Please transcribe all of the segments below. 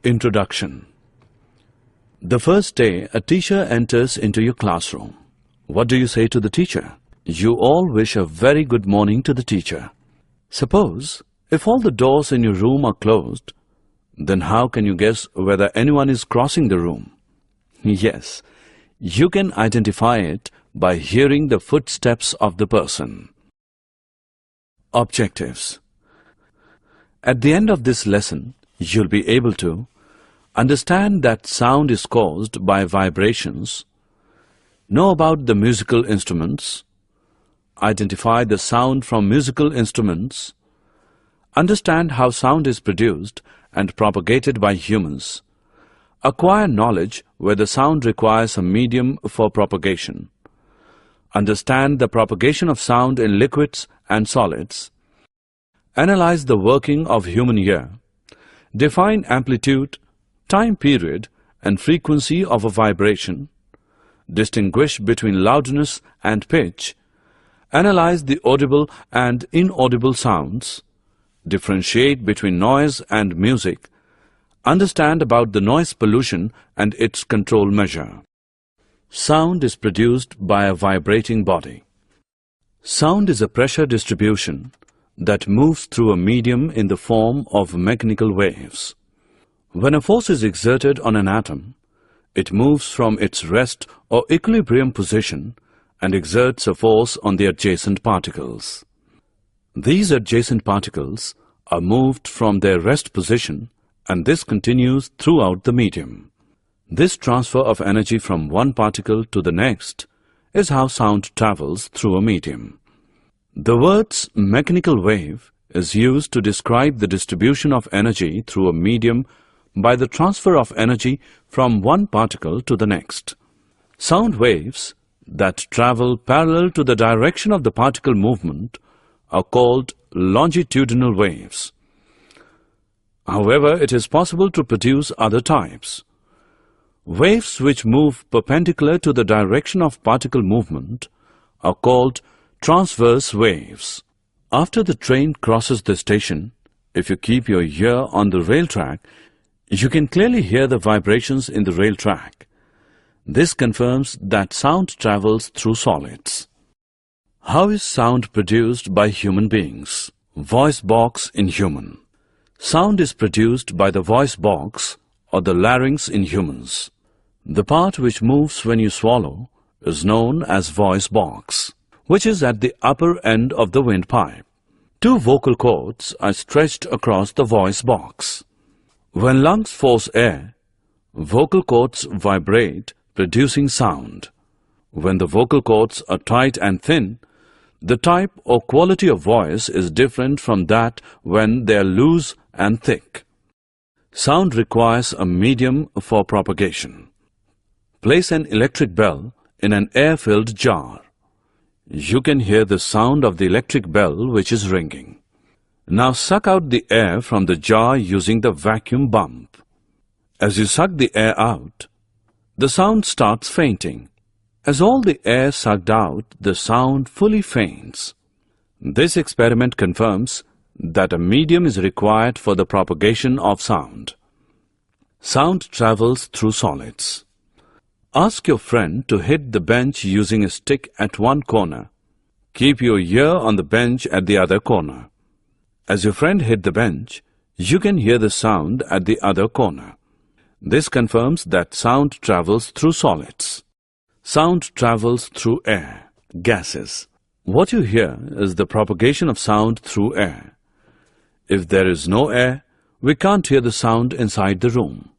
Introduction. The first day a teacher enters into your classroom. What do you say to the teacher? You all wish a very good morning to the teacher. Suppose if all the doors in your room are closed, then how can you guess whether anyone is crossing the room? Yes, you can identify it by hearing the footsteps of the person. Objectives. At the end of this lesson, you'll be able to understand that sound is caused by vibrations, know about the musical instruments, identify the sound from musical instruments, understand how sound is produced and propagated by humans, acquire knowledge whether sound requires a medium for propagation, understand the propagation of sound in liquids and solids, analyze the working of human ear, define amplitude, time period and frequency of a vibration, distinguish between loudness and pitch, analyze the audible and inaudible sounds, differentiate between noise and music, understand about the noise pollution and its control measure. Sound is produced by a vibrating body. Sound is a pressure distribution that moves through a medium in the form of mechanical waves. When a force is exerted on an atom, it moves from its rest or equilibrium position and exerts a force on the adjacent particles. These adjacent particles are moved from their rest position, and this continues throughout the medium. This transfer of energy from one particle to the next is how sound travels through a medium. The words mechanical wave is used to describe the distribution of energy through a medium by the transfer of energy from one particle to the next. Sound waves that travel parallel to the direction of the particle movement are called longitudinal waves. However, it is possible to produce other types. Waves which move perpendicular to the direction of particle movement are called transverse waves. After the train crosses the station, if you keep your ear on the rail track, you can clearly hear the vibrations in the rail track. This confirms that sound travels through solids. How is sound produced by human beings? Voice box in human. Sound is produced by the voice box or the larynx in humans. The part which moves when you swallow is known as voice box, which is at the upper end of the windpipe. Two vocal cords are stretched across the voice box. When lungs force air, vocal cords vibrate, producing sound. When the vocal cords are tight and thin, the type or quality of voice is different from that when they are loose and thick. Sound requires a medium for propagation. Place an electric bell in an air-filled jar. You can hear the sound of the electric bell which is ringing. Now suck out the air from the jar using the vacuum pump. As you suck the air out, the sound starts fainting. As all the air sucked out, the sound fully faints. This experiment confirms that a medium is required for the propagation of sound. Sound travels through solids. Ask your friend to hit the bench using a stick at one corner. Keep your ear on the bench at the other corner. As your friend hit the bench, you can hear the sound at the other corner. This confirms that sound travels through solids. Sound travels through air, gases. What you hear is the propagation of sound through air. If there is no air, we can't hear the sound inside the room.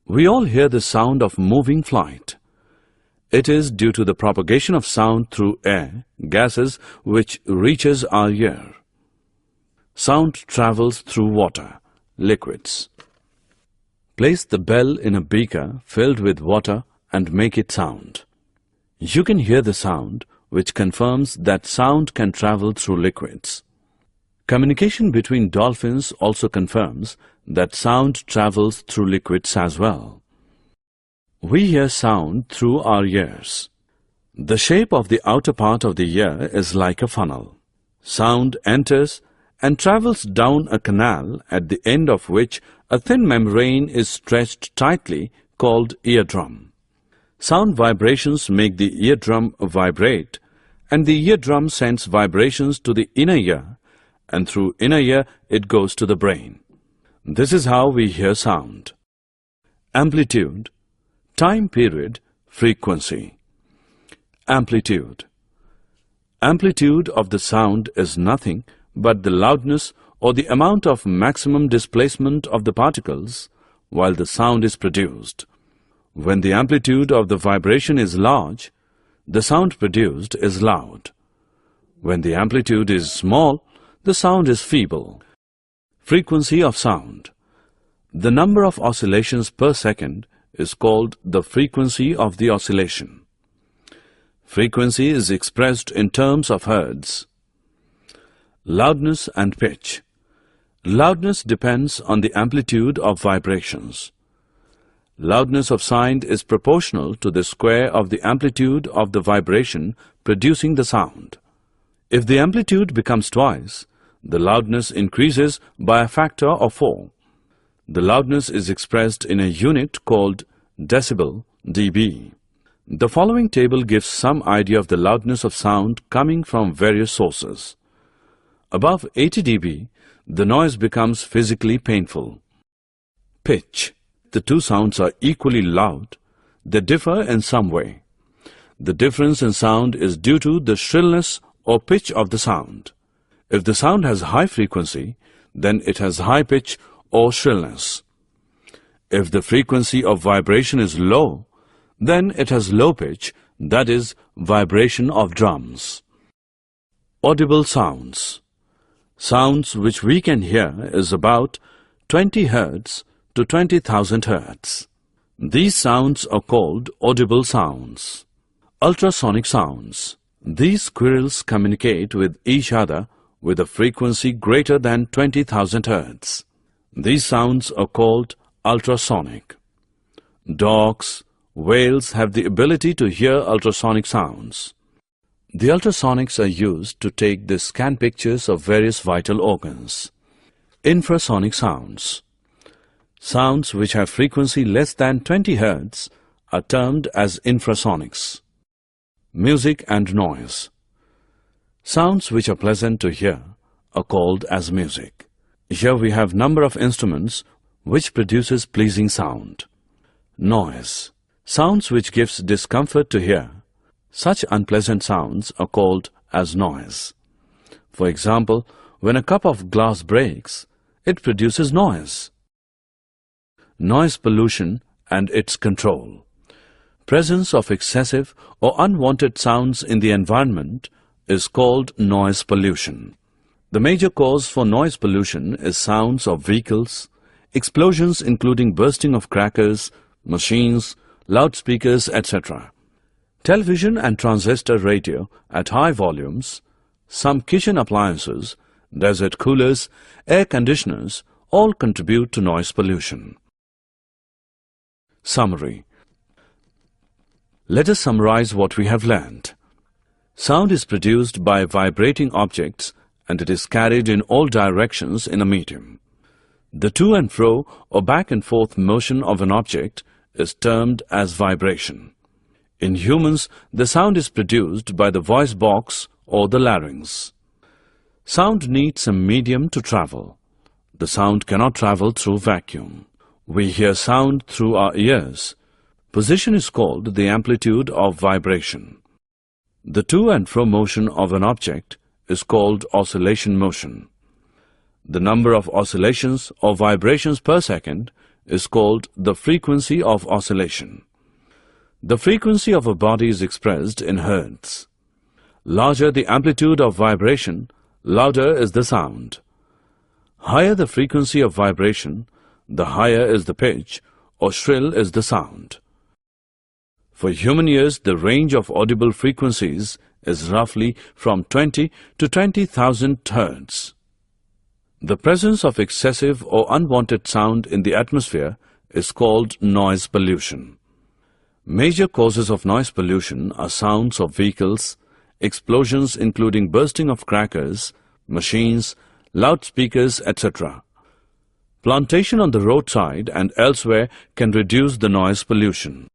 We all hear the sound of moving flight. It is due to the propagation of sound through air, gases, which reaches our ear. Sound travels through water, liquids. Place the bell in a beaker filled with water and make it sound. You can hear the sound, which confirms that sound can travel through liquids. Communication between dolphins also confirms that sound travels through liquids as well. We hear sound through our ears. The shape of the outer part of the ear is like a funnel. Sound enters and travels down a canal at the end of which a thin membrane is stretched tightly called eardrum. Sound vibrations make the eardrum vibrate, and the eardrum sends vibrations to the inner ear, and through inner ear it goes to the brain. This is how we hear sound. Amplitude, time period, frequency. Amplitude. Amplitude of the sound is nothing but the loudness or the amount of maximum displacement of the particles while the sound is produced. When the amplitude of the vibration is large, the sound produced is loud. When the amplitude is small, the sound is feeble. Frequency of sound. The number of oscillations per second is called the frequency of the oscillation. Frequency is expressed in terms of hertz. Loudness and pitch. Loudness depends on the amplitude of vibrations. Loudness of sound is proportional to the square of the amplitude of the vibration producing the sound. If the amplitude becomes twice, the loudness increases by a factor of 4. The loudness is expressed in a unit called decibel, dB. The following table gives some idea of the loudness of sound coming from various sources. Above 80 dB, the noise becomes physically painful. Pitch. The two sounds are equally loud. They differ in some way. The difference in sound is due to the shrillness or pitch of the sound. If the sound has high frequency, then it has high pitch or shrillness. If the frequency of vibration is low, then it has low pitch, that is, vibration of drums. Audible sounds. Sounds which we can hear is about 20 Hz to 20,000 Hz. These sounds are called audible sounds. Ultrasonic sounds. These squirrels communicate with each other with a frequency greater than 20,000 Hz. These sounds are called ultrasonic. Dogs, whales have the ability to hear ultrasonic sounds. The ultrasonics are used to take the scan pictures of various vital organs. Infrasonic sounds. Sounds which have frequency less than 20 Hz are termed as infrasonics. Music and noise. Sounds which are pleasant to hear are called as music. Here we have number of instruments which produces pleasing sound. Noise. Sounds which gives discomfort to hear. Such unpleasant sounds are called as noise. For example, when a cup of glass breaks, it produces noise. Noise pollution and its control. Presence of excessive or unwanted sounds in the environment is called noise pollution. The major cause for noise pollution is sounds of vehicles, explosions including bursting of crackers, machines, loudspeakers, etc. Television and transistor radio at high volumes, some kitchen appliances, desert coolers, air conditioners all contribute to noise pollution. Summary. Let us summarize what we have learned. Sound is produced by vibrating objects and it is carried in all directions in a medium. The to and fro or back and forth motion of an object is termed as vibration. In humans, the sound is produced by the voice box or the larynx. Sound needs a medium to travel. The sound cannot travel through vacuum. We hear sound through our ears. Position is called the amplitude of vibration. The to and fro motion of an object is called oscillation motion. The number of oscillations or vibrations per second is called the frequency of oscillation. The frequency of a body is expressed in hertz. Larger the amplitude of vibration, louder is the sound. Higher the frequency of vibration, the higher is the pitch or shrill is the sound. For human ears, the range of audible frequencies is roughly from 20 to 20,000 Hz. The presence of excessive or unwanted sound in the atmosphere is called noise pollution. Major causes of noise pollution are sounds of vehicles, explosions including bursting of crackers, machines, loudspeakers, etc. Plantation on the roadside and elsewhere can reduce the noise pollution.